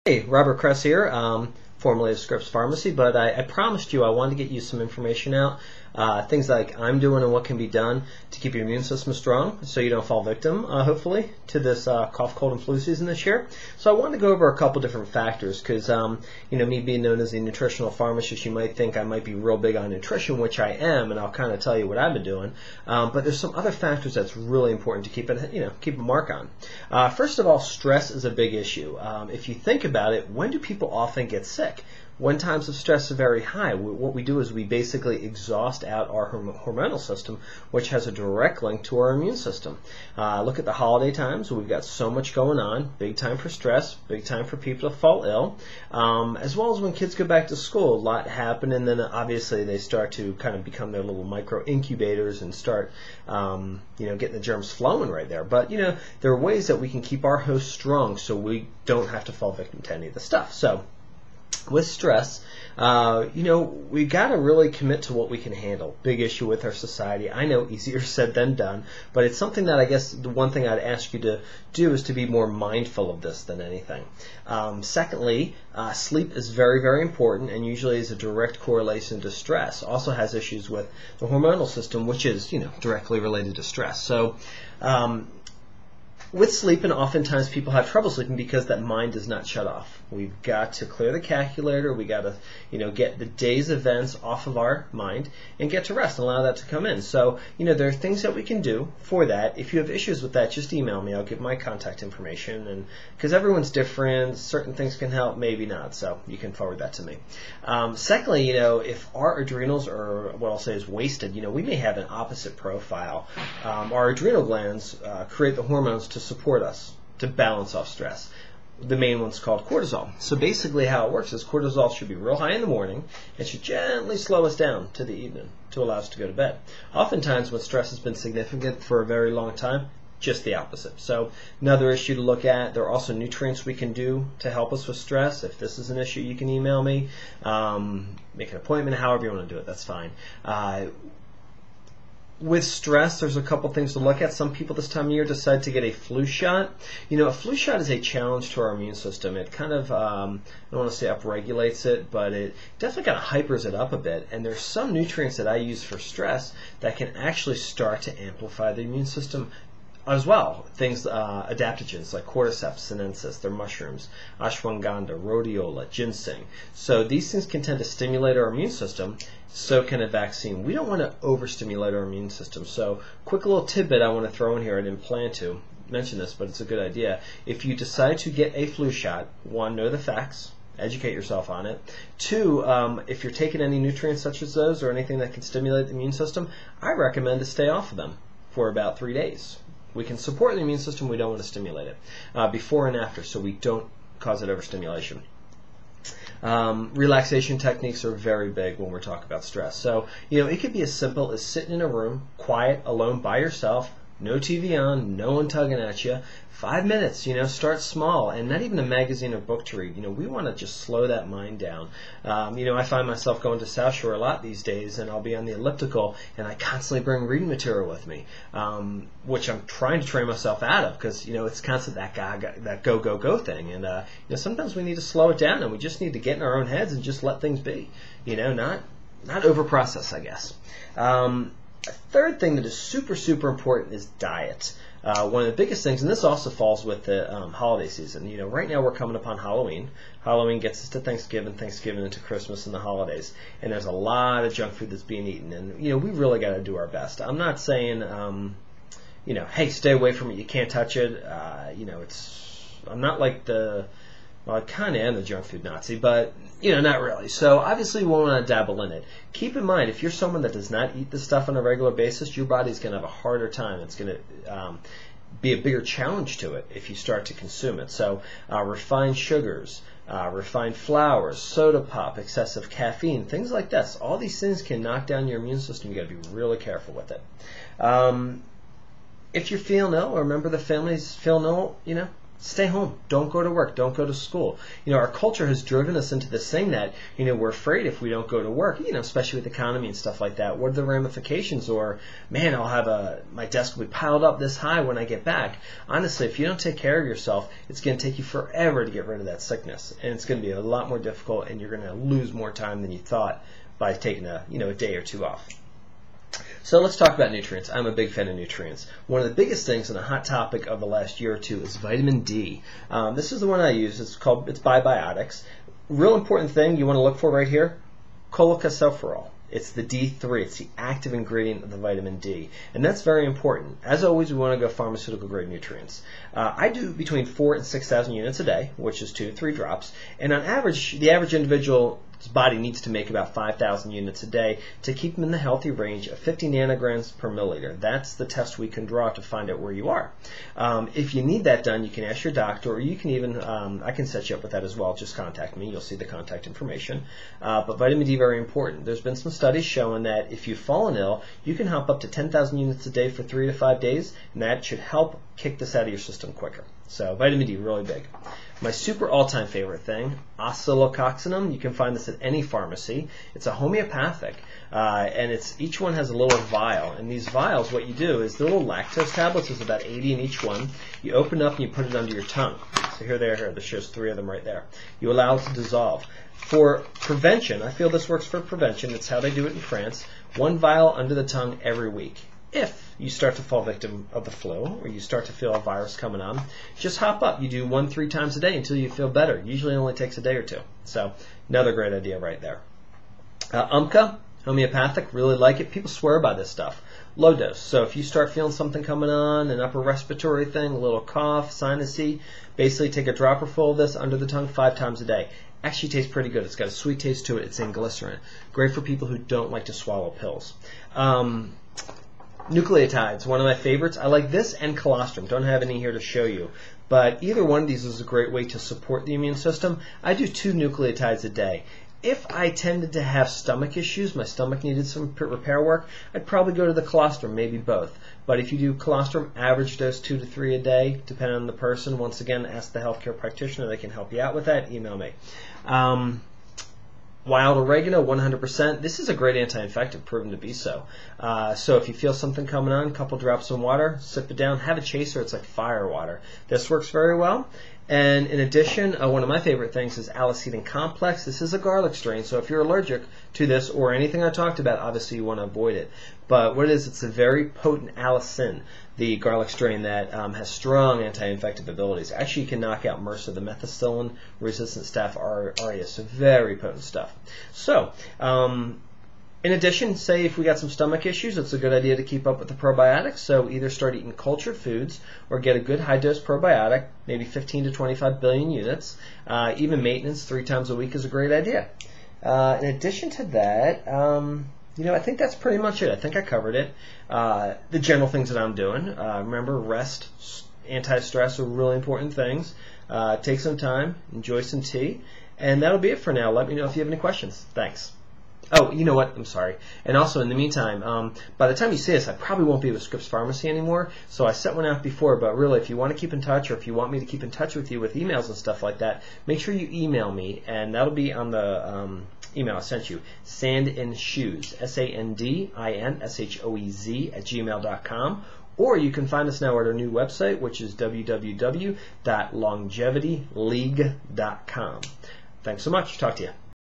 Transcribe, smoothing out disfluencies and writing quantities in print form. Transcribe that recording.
Hey, Robert Kress here, formerly of Scripps Pharmacy, but I promised you I wanted to get you some information out, things like I'm doing and what can be done to keep your immune system strong so you don't fall victim, hopefully, to this cough, cold, and flu season this year. So I wanted to go over a couple different factors because, me being known as a nutritional pharmacist, you might think I might be real big on nutrition, which I am, and I'll kind of tell you what I've been doing. But there's some other factors that's really important to keep a mark on. First of all, stress is a big issue. If you think about it, when do people often get sick? When times of stress are very high, what we do is we basically exhaust out our hormonal system, which has a direct link to our immune system. Look at the holiday times. We've got so much going on, big time for stress, big time for people to fall ill, as well as when kids go back to school, a lot happen, and then obviously they start to kind of become their little micro incubators and start getting the germs flowing right there. But there are ways that we can keep our host strong so we don't have to fall victim to any of the stuff. So with stress, we got to really commit to what we can handle. Big issue with our society. I know, easier said than done, but it's something that I guess the one thing I'd ask you to do is to be more mindful of this than anything. Secondly, sleep is very, very important and usually is a direct correlation to stress. Also has issues with the hormonal system, which is, directly related to stress. So, with sleeping, oftentimes people have trouble sleeping because that mind does not shut off. We've got to clear the calculator. We got to, get the day's events off of our mind and get to rest and allow that to come in. So, there are things that we can do for that. If you have issues with that, just email me. I'll give my contact information, and because everyone's different, certain things can help, maybe not. So you can forward that to me. Secondly, if our adrenals are what I'll say is wasted, we may have an opposite profile. Our adrenal glands create the hormones to support us, to balance off stress. The main one's called cortisol. So basically how it works is cortisol should be real high in the morning and should gently slow us down to the evening to allow us to go to bed. Oftentimes when stress has been significant for a very long time, just the opposite. So another issue to look at. There are also nutrients we can do to help us with stress. If this is an issue, you can email me, make an appointment, however you want to do it, that's fine. With stress, there's a couple things to look at. Some people this time of year decide to get a flu shot. A flu shot is a challenge to our immune system. It kind of, I don't want to say upregulates it, but it definitely kind of hypers it up a bit. And there's some nutrients that I use for stress that can actually start to amplify the immune system as well. Things, adaptogens like cordyceps sinensis, they're mushrooms, ashwagandha, rhodiola, ginseng. So these things can tend to stimulate our immune system. So can a vaccine. We don't want to overstimulate our immune system. So quick little tidbit I want to throw in here. I didn't plan to mention this, but it's a good idea. If you decide to get a flu shot, one, know the facts. Educate yourself on it. Two, if you're taking any nutrients such as those or anything that can stimulate the immune system, I recommend to stay off of them for about 3 days. We can support the immune system, we don't want to stimulate it. Before and after, so we don't cause that overstimulation. Relaxation techniques are very big when we're talking about stress. So, it could be as simple as sitting in a room, quiet, alone by yourself, no TV on, no one tugging at you. 5 minutes, start small, and not even a magazine or book to read. We want to just slow that mind down. I find myself going to South Shore a lot these days, and I'll be on the elliptical, and I constantly bring reading material with me, which I'm trying to train myself out of because, it's constantly that go thing. And, sometimes we need to slow it down, and we just need to get in our own heads and just let things be, not over-process, I guess. A third thing that is super, super important is diet. One of the biggest things, and this also falls with the holiday season. Right now we're coming upon Halloween. Halloween gets us to Thanksgiving, Thanksgiving into Christmas and the holidays. And there's a lot of junk food that's being eaten. And, we really got to do our best. I'm not saying, hey, stay away from it. You can't touch it. I'm not like well, I kind of am the junk food Nazi, but, not really. So, obviously, we want to dabble in it. Keep in mind, if you're someone that does not eat this stuff on a regular basis, your body's going to have a harder time. It's going to be a bigger challenge to it if you start to consume it. So, refined sugars, refined flours, soda pop, excessive caffeine, things like this. All these things can knock down your immune system. You've got to be really careful with it. If you're feeling ill, or a member of the family's feeling ill, stay home. Don't go to work. Don't go to school. Our culture has driven us into this thing that, we're afraid if we don't go to work, especially with the economy and stuff like that. What are the ramifications? Or, man, I'll have my desk will be piled up this high when I get back. Honestly, if you don't take care of yourself, it's going to take you forever to get rid of that sickness. And it's going to be a lot more difficult, and you're going to lose more time than you thought by taking a day or two off. So let's talk about nutrients. I'm a big fan of nutrients. One of the biggest things and a hot topic of the last year or two is vitamin D. This is the one I use. It's by Biotics. Real important thing you want to look for right here, cholecalciferol. It's the D3. It's the active ingredient of the vitamin D. And that's very important. As always, we want to go pharmaceutical grade nutrients. I do between 4,000 and 6,000 units a day, which is 2 to 3 drops. And on average, the average individual's body needs to make about 5,000 units a day to keep them in the healthy range of 50 nanograms per milliliter. That's the test we can draw to find out where you are. If you need that done, you can ask your doctor, or you can even, I can set you up with that as well. Just contact me. You'll see the contact information. But vitamin D, very important. There's been some studies showing that if you've fallen ill, you can hop up to 10,000 units a day for 3 to 5 days, and that should help kick this out of your system quicker. So vitamin D, really big. My super all-time favorite thing, oscillococcinum. You can find this at any pharmacy. It's a homeopathic, and each one has a little vial. And these vials, what you do is the little lactose tablets, is about 80 in each one. You open up and you put it under your tongue. So here they are here. This shows 3 of them right there. You allow it to dissolve. For prevention, I feel this works for prevention. It's how they do it in France. 1 vial under the tongue every week. If you start to fall victim of the flu, or you start to feel a virus coming on, just hop up. You do 1-3 times a day until you feel better. Usually it only takes a day or 2. So another great idea right there. UMCA, homeopathic, really like it. People swear by this stuff. Low dose. So if you start feeling something coming on, an upper respiratory thing, a little cough, sinusy, basically take a dropper full of this under the tongue 5 times a day. Actually tastes pretty good. It's got a sweet taste to it. It's in glycerin. Great for people who don't like to swallow pills. Nucleotides, one of my favorites. I like this and colostrum. Don't have any here to show you. But either one of these is a great way to support the immune system. I do 2 nucleotides a day. If I tended to have stomach issues, my stomach needed some repair work, I'd probably go to the colostrum, maybe both. But if you do colostrum, average dose 2 to 3 a day, depending on the person. Once again, ask the healthcare practitioner. They can help you out with that. Email me. Wild oregano, 100%. This is a great anti-infective, proven to be so. So if you feel something coming on, a couple drops of water, sip it down, have a chaser. It's like fire water. This works very well. And in addition, one of my favorite things is Alicetin complex. This is a garlic strain, so if you're allergic to this or anything I talked about, obviously you want to avoid it. But what it is, it's a very potent allicin, the garlic strain that has strong anti-infective abilities. Actually, you can knock out MRSA, the methicillin-resistant Staph aureus. So very potent stuff. So, in addition, say if we got some stomach issues, it's a good idea to keep up with the probiotics. So either start eating cultured foods or get a good high-dose probiotic, maybe 15 to 25 billion units. Even maintenance 3 times a week is a great idea. In addition to that, I think that's pretty much it. I think I covered it. The general things that I'm doing. Remember, rest, anti-stress are really important things. Take some time, enjoy some tea, and that'll be it for now. Let me know if you have any questions. Thanks. Oh, you know what? I'm sorry. And also, in the meantime, by the time you see this, I probably won't be with Scripps Pharmacy anymore. So I set one out before, but really, if you want to keep in touch, or if you want me to keep in touch with you with emails and stuff like that, make sure you email me, and that'll be on the email I sent you. Sandinshoes, SANDINSHOEZ @gmail.com. Or you can find us now at our new website, which is www.longevityleague.com. Thanks so much. Talk to you.